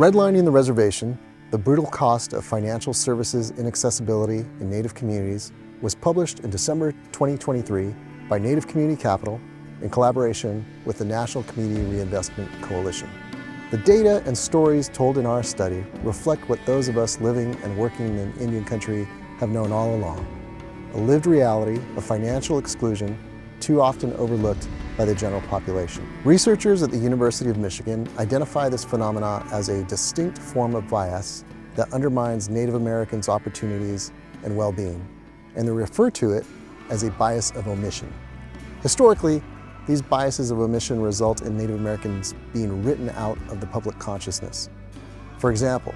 Redlining the Reservation, The Brutal Cost of Financial Services Inaccessibility in Native Communities was published in December 2023 by Native Community Capital in collaboration with the National Community Reinvestment Coalition. The data and stories told in our study reflect what those of us living and working in Indian country have known all along, a lived reality of financial exclusion too often overlooked by the general population. Researchers at the University of Michigan identify this phenomena as a distinct form of bias that undermines Native Americans' opportunities and well-being, and they refer to it as a bias of omission. Historically, these biases of omission result in Native Americans being written out of the public consciousness. For example,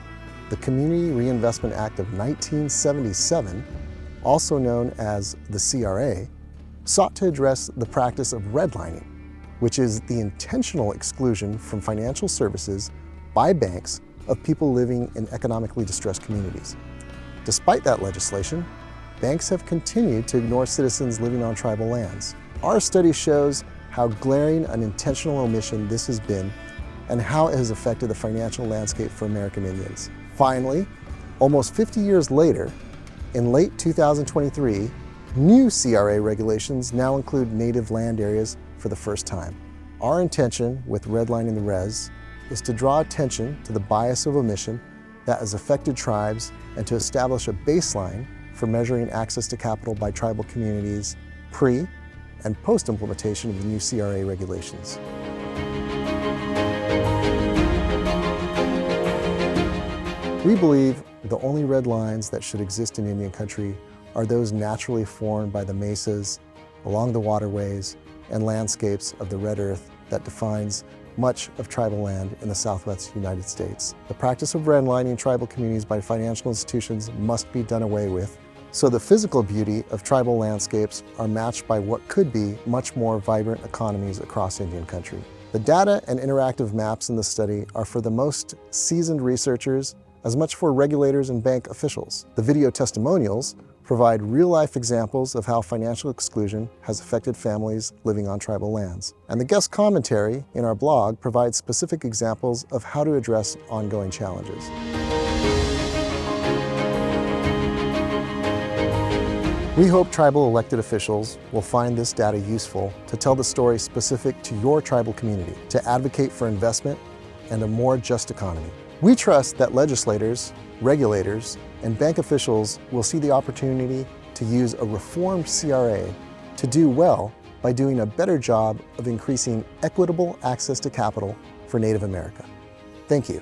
the Community Reinvestment Act of 1977, also known as the CRA, sought to address the practice of redlining, which is the intentional exclusion from financial services by banks of people living in economically distressed communities. Despite that legislation, banks have continued to ignore citizens living on tribal lands. Our study shows how glaring an intentional omission this has been and how it has affected the financial landscape for American Indians. Finally, almost 50 years later, in late 2023, new CRA regulations now include native land areas for the first time. Our intention with Redlining the Res is to draw attention to the bias of omission that has affected tribes and to establish a baseline for measuring access to capital by tribal communities pre- and post-implementation of the new CRA regulations. We believe the only red lines that should exist in Indian country are those naturally formed by the mesas, along the waterways, and landscapes of the red earth that defines much of tribal land in the Southwest United States. The practice of redlining tribal communities by financial institutions must be done away with, so the physical beauty of tribal landscapes are matched by what could be much more vibrant economies across Indian country. The data and interactive maps in the study are for the most seasoned researchers, as much for regulators and bank officials. The video testimonials provide real-life examples of how financial exclusion has affected families living on tribal lands. And the guest commentary in our blog provides specific examples of how to address ongoing challenges. We hope tribal elected officials will find this data useful to tell the story specific to your tribal community, to advocate for investment and a more just economy. We trust that legislators, regulators, and bank officials will see the opportunity to use a reformed CRA to do well by doing a better job of increasing equitable access to capital for Native America. Thank you.